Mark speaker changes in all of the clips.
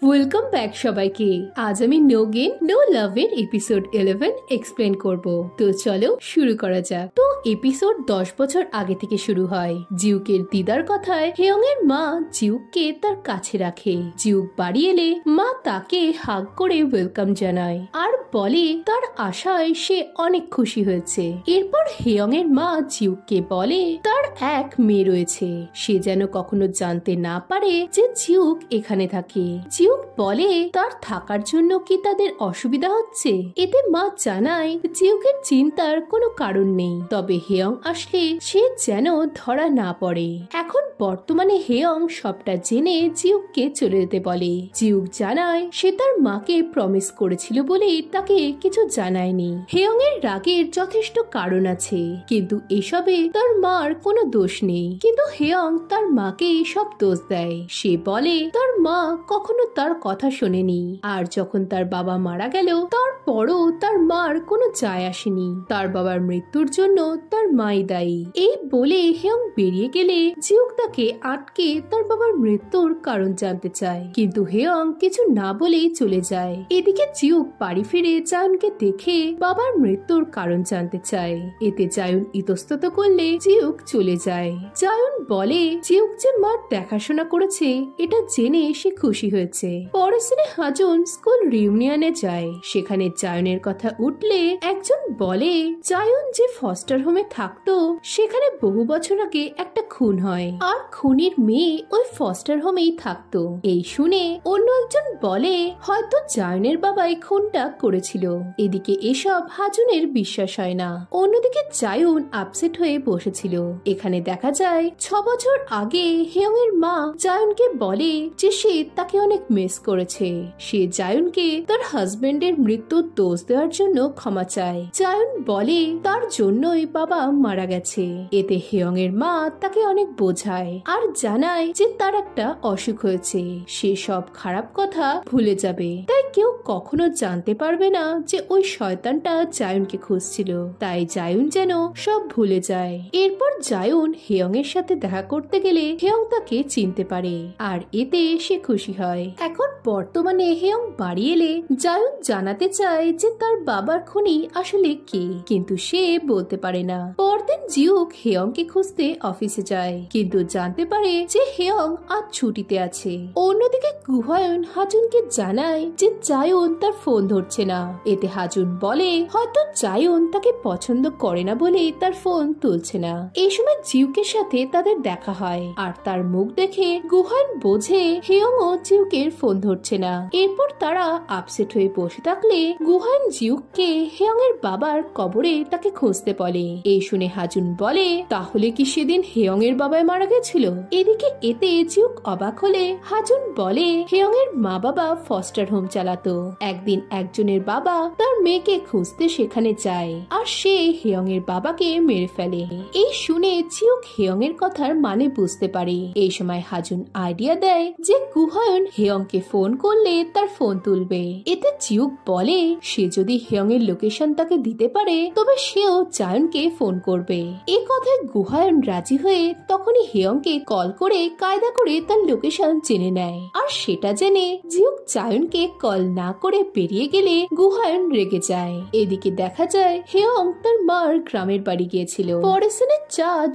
Speaker 1: Welcome back সবাইকে। আজ আমি নো গেম নো লাভ এর এপিসোড 11 এক্সপ্লেন করব। তো চলো শুরু করা যাক। তো এপিসোড 10 বছর আগে থেকে শুরু হয়। জিউকের দিদার কথায় হেয়ং এর মা জিউককে তার কাছে রাখে। জিউক বাড়ি এলে মা তাকে হাগ করে ওয়েলকাম জানায় আর বলে তার আশায় সে অনেক খুশি হয়েছে। এরপর হেয়ং এর মা জিউককে বলে তার এক মেয়ে রয়েছে, সে যেন কখনো জানতে না পারে যে জিউক এখানে থাকে। জিউক বলে তার থাকার জন্য কি তাদের অসুবিধা হচ্ছে। এতে মা জানায় জিউকের চিন্তার কোনো কারণ নেই, তবে হেয়ং আসলে সে যেন ধরা না পড়ে। এখন বর্তমানে হেয়ং সবটা জেনে জিউককে চলে যেতে বলে। জিউক জানায় সে তার মাকে প্রমিস করেছিল বলে তাকে কিছু জানায়নি। হেয়ং এর রাগের যথেষ্ট কারণ আছে, কিন্তু এসবে তার মার কোনো দোষ নেই। কিন্তু হেয়ং তার মাকে সব দোষ দেয়। সে বলে তার মা কখনো তার কথা শোনেনি, আর যখন তার বাবা মারা গেল তারপরও তার মার কোনো যায় আসেনি। তার বাবার মৃত্যুর জন্য তার মাই দায়ী। এই বলে হেয়ং বেরিয়ে গেলে জিউক তাকে আটকে তার বাবার মৃত্যুর কারণ জানতে চায়, কিন্তু হেয়ং কিছু না বলেই চলে যায়। এদিকে জিউক বাড়ি ফিরে জায়ুনকে দেখে বাবার মৃত্যুর কারণ জানতে চায়। এতে জায়ুন ইতস্তত করলে জিউক চলে যায়। জায়ুন বলে জিউক যে মার দেখাশোনা করেছে এটা জেনে সে খুশি হয়েছে। পরের দিনে হাজুন স্কুল রিউনিয়নে যায়। সেখানে জায়ুনের কথা উঠলে একজন বলে জায়ুন যে ফস্টার হোমে থাকতো সেখানে বহু বছর আগে একটা খুন হয়, আর খুনির মেয়ে ওই ফস্টার হোমেই থাকতো। এই শুনে অন্য একজন বলে হয়তো জায়ুনের বাবাই খুনটা করেছিল। এদিকে এসব হাজুনের বিশ্বাস হয় না। অন্যদিকে জায়ুন আপসেট হয়ে বসেছিল। এখানে দেখা যায় 6 বছর আগে হেয়ং এর মা জায়ুনকে বলে যে সে তাকে অনেক মিস করেছে। সে জায়ুনকে তার হাজবেন্ডের মৃত্যুর দোষ দেওয়ার জন্য ক্ষমা চায়। জায়ুন বলে তার জন্যই বাবা মারা গেছে। এতে হেয়ং এর মা তাকে অনেক বোঝায় আর জানায় যে তার একটা অসুখ হয়েছে, সে সব খারাপ কথা ভুলে যাবে। তাই কেউ কখনো জানতে পারবে না যে ওই শয়তানটা জায়ুনকে খুঁজছিল। তাই জায়ুন যেন সব ভুলে যায়। এরপর জায়ুন হেয়ং এর সাথে দেখা করতে গেলে হেয়ং তাকে চিনতে পারে আর এতে সে খুশি হয়। এখন বর্তমানে হেয়ং বাড়ি এলে জায়ুন জানাতে চায় যে তার বাবার খুনি আসলে কে, কিন্তু সে বলতে পারে না। পরদিন জিউক হেয়ংকে খুঁজতে অফিসে যায়, কিন্তু জানতে পারে যে হেয়ং আজ ছুটিতে আছে। অন্যদিকে গুহায়ন হাজুনকে জানায় যে জায়ুন তার ফোন ধরছে না। এতে হাজুন বলে হয়তো জায়ুন তাকে পছন্দ করে না বলে তার ফোন তুলছে না। এই সময় জিউকের সাথে তাদের দেখা হয় আর তার মুখ দেখে গুহায়ন বোঝে হেয়ং ও জিউকের ফোন ধরছে না। এরপর তারা আপসেট হয়ে বসে থাকলে গুহায়ন জিউককে হেয়ং এর বাবার কবরে তাকে খুঁজতে বলে। এই শুনে হাজুন বলে তাহলে কি সেদিন হেয়ং এর বাবাই মারা গেছিল। এদিকে এতে জিউক অবাক হলে হাজুন বলে হেয়ং এর মা বাবা ফস্টার হোম চালাতো। একদিন একজনের বাবা তার মেয়েকে খুঁজতে সেখানে যায় আর সে হেয়ং এর বাবাকে মেরে ফেলে। এই শুনে জিউক হেয়ং এর কথার মানে বুঝতে পারে। এই সময় হাজুন আইডিয়া দেয় যে গুহায়ন হেয়ংকে ফোন করলে তার ফোন তুলবে। এতে জিউক বলে সে যদি হেয়ং এর লোকেশন তাকে দিতে পারে তবে সেও জায়ুনকে ফোন করবে। এ কথায় গুহায়ন রাজি হয়ে তখনই হেয়ংকে কল করে কায়দা করে তার লোকেশন জেনে নেয়। আর সেটা জেনে জিউক জায়ুনকে কল না করে বেরিয়ে গেলে গুহায়ন রেগে যায়। এদিকে দেখা যায় হেয়ং তার মার গ্রামের বাড়ি গিয়েছিল। পরের দিনে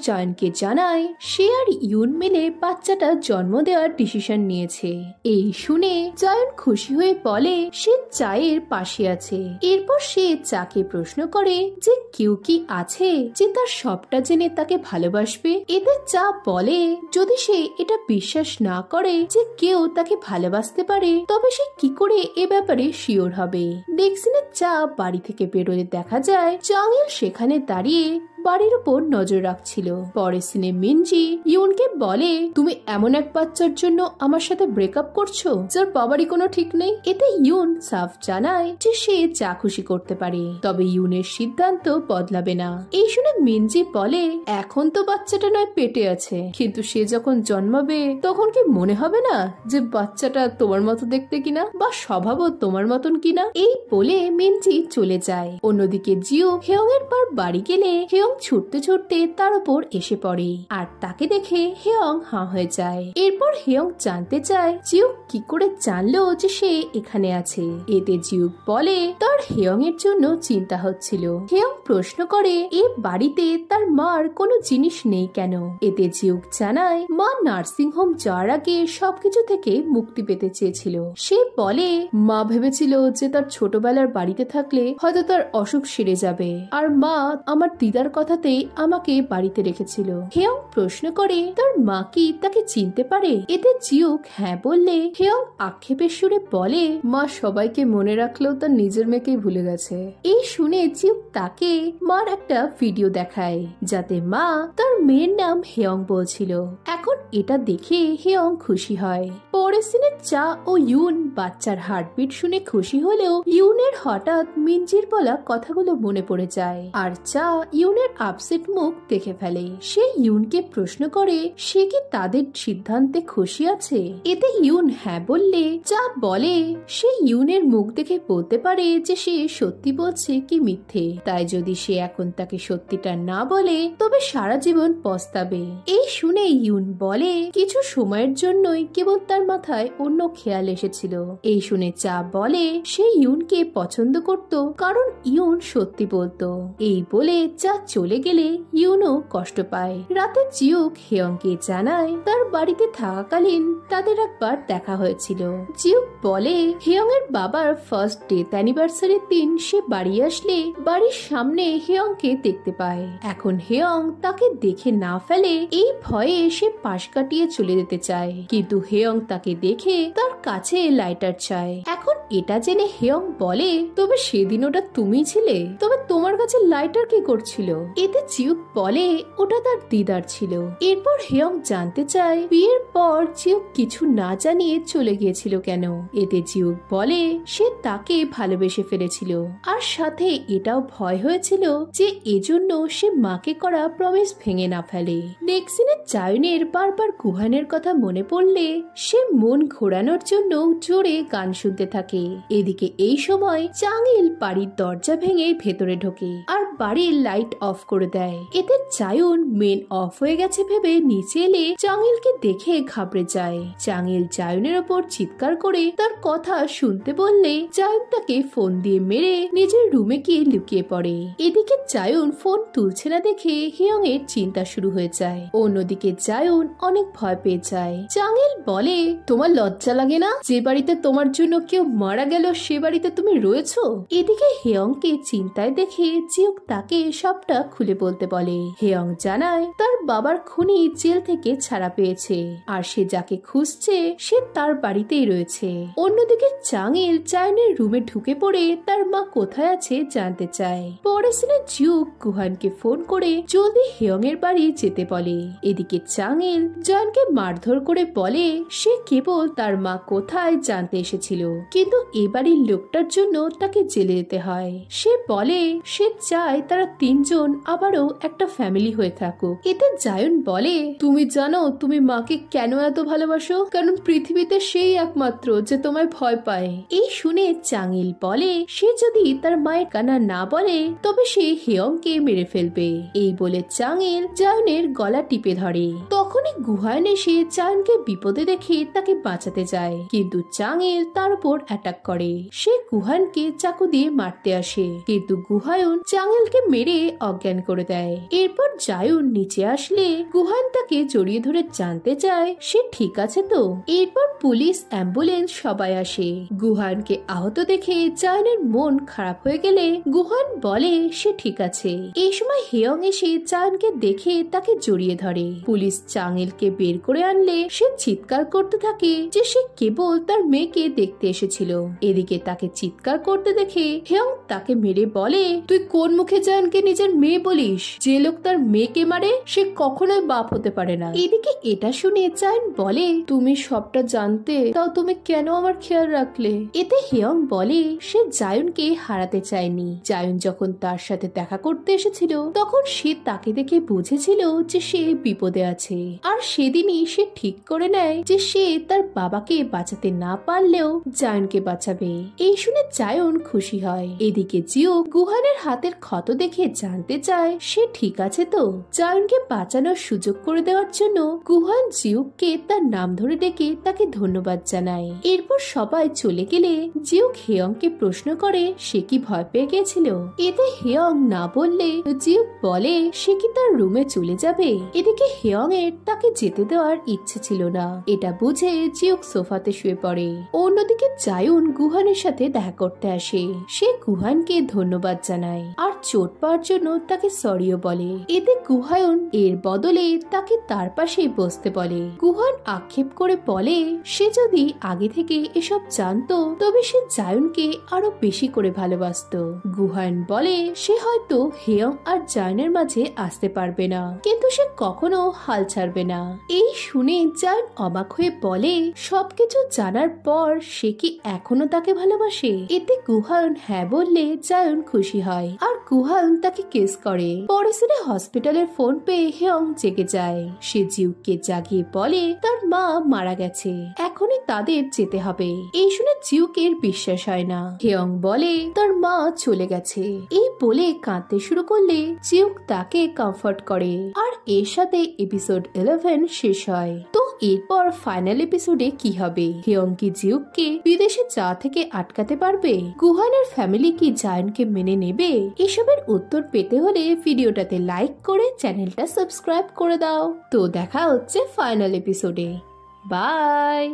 Speaker 1: জায়ুনকে জানায় সে আর ইউন মিলে বাচ্চাটা জন্ম দেওয়ার ডিসিশন নিয়েছে। এই শুনে জায়ুন খুশি হয়ে বলে সে চায়ের পাশে আছে। এরপর সে চাকে প্রশ্ন করে যে কেউ কি আছে যে তার সবটা জেনে তাকে ভালোবাসবে। এতে চা বলে যদি সে এটা বিশ্বাস না করে যে কেউ তাকে ভালোবাসতে পারে তবে সে কি করে এ ব্যাপারে শিওর হবে। নেক্সট দিনে চা বাড়ি থেকে বেরোলে দেখা যায় চাংইল সেখানে দাঁড়িয়ে বাড়ির উপর নজর রাখছিল। পরের সিনে মিনজি ইউনকে বলে তুমি এমন এক বাচ্চার জন্য আমার সাথে ব্রেকআপ করছো যার বাবারই কোনো ঠিক নেই। এতে ইউন সাফ জানায় যে সে যা খুশি করতে পারে, তবে ইউনের সিদ্ধান্ত বদলাবে না। এই শুনে মিনজি বলে এখন তো বাচ্চাটা নয় পেটে আছে, কিন্তু সে যখন জন্মাবে তখন কি মনে হবে না যে বাচ্চাটা তোমার মতো দেখতে কিনা বা স্বভাবও তোমার মতন কিনা। এই বলে মিনজি চলে যায়। অন্যদিকে জিও হেয়ং এর পর বাড়ি গেলে হেয়ং ছুটতে ছুটতে তার উপর এসে পড়ে আর তাকে দেখে হেয়ং হাঁ হয়ে যায়। এরপর হেয়ং জানতে চায় জিউক কি করে জানলো যে সে এখানে আছে। এতে জিউক বলে তার হেয়ং এর জন্য চিন্তা হচ্ছিল। হেয়ং প্রশ্ন করে এ বাড়িতে তার মার কোনো জিনিস নেই কেন। এতে জিউক জানায় মা নার্সিং হোম যাওয়ার আগে সবকিছু থেকে মুক্তি পেতে চেয়েছিল। সে বলে মা ভেবেছিল যে তার ছোটবেলার বাড়িতে থাকলে হয়তো তার অসুখ সেরে যাবে, আর মা আমার দিদার কথাতেই আমাকে বাড়িতে রেখেছিল। হেয়ং প্রশ্ন করে তার মা কি তাকে চিনতে পারে। এতে জিউক হ্যাঁ বললে হেয়ং আক্ষেপের সুরে বলে মা সবাইকে মনে রাখলেও তার নিজের মেয়েকেই ভুলে গেছে। এই শুনে জিউক তাকে মার একটা ভিডিও দেখায় যাতে মা তার মেয়ের নাম হেয়ং বলছিল। এখন এটা দেখে হেয়ং খুশি হয়। পরের সিনে চা ও ইউন বাচ্চার হার্টবিট শুনে খুশি হলেও ইউনের হঠাৎ মিনজির বলা কথাগুলো মনে পড়ে যায় আর চা ইউনের আপসেট মুখ দেখে ফেলে। সে ইউনকে প্রশ্ন করে সে কি তাদের সিদ্ধান্তে খুশি আছে। এতে ইউন হ্যাঁ বললে চা বলে সে ইউনের মুখ দেখে বলতে পারে যে সে সত্যি বলছে কি মিথ্যে, তাই যদি সে এখন তাকে সত্যিটা না বলে তবে সারা জীবন পস্তাবে। এই শুনে ইউন বলে কিছু সময়ের জন্যই কেবল তার মাথায় অন্য খেয়াল এসেছিল। এই শুনে চা বলে সে ইউনকে পছন্দ করত কারণ ইউন সত্যি বলতো। এই বলে চা চলে গেলে ইউনও কষ্ট পায়। রাতে জিউক হেয়ংকে জানায় তার বাড়িতে থাকাকালীন তাদের একবার দেখা হয়েছিল। জিউক বলে হেয়ং এর বাবার ফার্স্ট ডেথ অ্যানিভার্সারির দিন সে বাড়ি আসলে বাড়ির সামনে হেয়ংকে দেখতে পায়। এখন হেয়ং তাকে দেখে না ফেলে এই ভয়ে সে পাশ কাটিয়ে চলে যেতে চায়, কিন্তু হেয়ং তাকে দেখে তার কাছে লাইটার চায়। এখন এটা জেনে হেয়ং বলে তবে সেদিন ওটা তুমি ছিলে, তবে তোমার কাছে লাইটার কি করছিল। এতে জিউক বলে ওটা তার দিদার ছিল। এরপর হেয়ং জানতে চায় বিয়ের পর জিউক কিছু না জানিয়ে চলে গিয়েছিল কেন। এতে জিউক বলে সে তাকে ভালোবেসে ফেলেছিল আর সাথে এটাও ভয় হয়েছিল যে এজন্য সে মাকে করা প্রমিস ভেঙে না ফেলে। নেক্সট সিনে জায়নের বারবার গুহানের কথা মনে পড়লে সে মন ঘোরানোর জন্য জোরে গান শুনতে থাকে। এদিকে এই সময় চাংইল বাড়ির দরজা ভেঙে ভেতরে ঢোকে আর বাড়ির লাইট অফ করে দেয়। এতে জায়ন মেন অফ হয়ে গেছে ভেবে নিচে এলে চাংইলকে দেখে ঘাবড়ে যায়। চাংইল জায়নের ওপর চিৎকার করে তার কথা শুনতে বললে জায়ন তাকে ফোন দিয়ে মেরে নিজের রুমে গিয়ে লুকিয়ে পড়ে। এদিকে জায়ন ফোন তুলছে না দেখে হেয়ং এর চিন্তা শুরু হয়ে যায়। অন্যদিকে জায়ন অনেক ভয় পেয়ে যায়। চাংইল বলে তোমার লজ্জা লাগে না যে বাড়িতে তোমার জন্য কেউ মারা গেল সে বাড়িতে তুমি রয়েছো। এদিকে হেয়ংকে চিন্তায় দেখে জিউক তাকে সবটা খুলে বলতে বলে। হেয়ং জানায় তার বাবার খুনি জেল থেকে ছাড়া পেয়েছে আর সে যাকে খুঁজছে সে তার বাড়িতেই রয়েছে। অন্যদিকে চাংইল জায়নের রুমে ঢুকে পড়ে তার মা কোথায় আছে জানতে চায়। পরে সিনে জিউক গুহানকে ফোন করে জলদি হেয়ং এর বাড়ি যেতে বলে। এদিকে চাংইল জায়নকে মারধর করে বলে সে কেবল তার মা কোথায় জানতে এসেছিল, কিন্তু এ বাড়ির লোকটার জন্য তাকে জেলে যেতে হয়। সে বলে সে চায় তারা তিনজন আবারও একটা ফ্যামিলি হয়ে থাকুক। এতে জায়ন বলে তুমি জানো তুমি মাকে কেন এত ভালোবাসো, কারণ পৃথিবীতে সেই একমাত্র যে তোমায় ভয় পায়। এই শুনে চাংইল বলে সে যদি তার মায়ের কান্না না বলে তবে সে হেয়ংকে মেরে ফেলবে। এই বলে চাংইল জায়নের গলা টিপে ধরে। তখনই গুহান এসে জায়নকে বিপদে দেখে তাকে বাঁচাতে যায়, কিন্তু চাংইল তার উপর অ্যাটাক করে। সে গুহানকে চাকু দিয়ে মারতে আসে, কিন্তু গুহায়ন চাংইলকে মেরে অজ্ঞান করে দেয়। এরপর জায়ন নিচে আসলে গুহান তাকে জড়িয়ে ধরে জানতে চায় সে ঠিক আছে তো। এরপর পুলিশ অ্যাম্বুলেন্স সবাই আসে। গুহানকে আহত দেখে জায়নের মন খারাপ হয়ে গেলে গুহান বলে সে ঠিক আছে। এই সময় হেয়ং এসে জায়নকে দেখে তাকে জড়িয়ে ধরে। পুলিশ চাংইলকে বের করে আনলে সে চিৎকার করতে থাকে যে সে কেবল তার মেয়েকে দেখতে এসেছিল। এদিকে তাকে চিৎকার করতে দেখে হেয়ং তাকে মেরে বলে তুই কোন মুখে জায়নকে নিজের মেয়ে বলিস? যে লোক তার মেয়েকে মারে সে কখনোই বাপ হতে পারে না। এদিকে এটা শুনে জায়ন বলে তুমি সবটা জানতে তাও তুমি কেন আমার খেয়াল রাখলে? এতে হেয়ং বলে সে জায়নকে হারাতে চায়নি। জায়ন যখন তার সাথে দেখা করতে এসেছিল তখন সে তাকে দেখে বুঝেছিল যে সে বিপদে আছে, আর সেদিনই সে ঠিক করে নেয় যে সে তার বাবাকে বাঁচাতে না পারলেও জায়নকে বাঁচাবে। এই শুনে জায়ন খুশি হয়। এদিকে জিও গুহানের হাতের ক্ষত দেখে জানতে চায় সে ঠিক আছে তো। জায়নকে বাঁচানোর সুযোগ করে দেওয়ার জন্য গুহান জিউককে তার নাম ধরে ডেকে তাকে ধন্যবাদ জানায়। এরপর সবাই চলে গেলে জিউক হেয়ংকে প্রশ্ন করে সে কি ভয় পেয়ে গেছিল। এতে হেয়ং না বললে জিউক বলে সে কি তার রুমে চলে যাবে। এদিকে হেয়ং এর তাকে যেতে দেওয়ার ইচ্ছে ছিল না। এটা বুঝে জিউক সোফাতে শুয়ে পড়ে। অন্যদিকে জায়ুন গুহানের সাথে দেখা করতে আসে। সে গুহানকে ধন্যবাদ জানায় আর চোট পাওয়ার জন্য তাকে সরিও বলে। এতে গুহায়ন এর বদলে তাকে তার পাশে বসতে বলে। গুহান আক্ষেপ করে বলে সে যদি আগে থেকে এসব জানতো তবে সে জায়ুনকে আরো বেশি করে ভালোবাসতো। গুহান বলে সে হয়তো হেয়ং আর জায়নের মাঝে আসতে পারবে না, কিন্তু সে কখনো হাল ছাড়বে না। এই শুনে জায়ন অবাক হয়ে বলে সবকিছু জানার পর সে কি এখনো তাকে ভালোবাসে। এতে গুহায়ন হ্যাঁ বললে জায়ন খুশি হয় আর গুহায়ন তাকে কিস করে। পরে সিনে হসপিটালের ফোন পেয়ে হেয়ং জেগে যায়। সে জিউককে জাগিয়ে বলে তার মা মারা গেছে, এখনই তাদের যেতে হবে। এই শুনে জিউকের বিশ্বাস হয় না। হেয়ং বলে তার মা চলে গেছে। এই বলে কাঁদতে শুরু করলে জিউক তাকে কমফর্ট করে আর এর সাথে এপিসোড 11 শেষ হয়। তো এরপর ফাইনাল এপিসোডে কি হবে? হেয়ং কি জিউককে বিদেশে যাওয়া থেকে আটকাতে পারবে? গুহানের ফ্যামিলি কি জায়নকে মেনে নেবে? এসবের উত্তর পেতে হলে ভিডিওটাতে লাইক করে চ্যানেলটা সাবস্ক্রাইব করে দাও। তো দেখা হচ্ছে ফাইনাল এপিসোডে। বাই।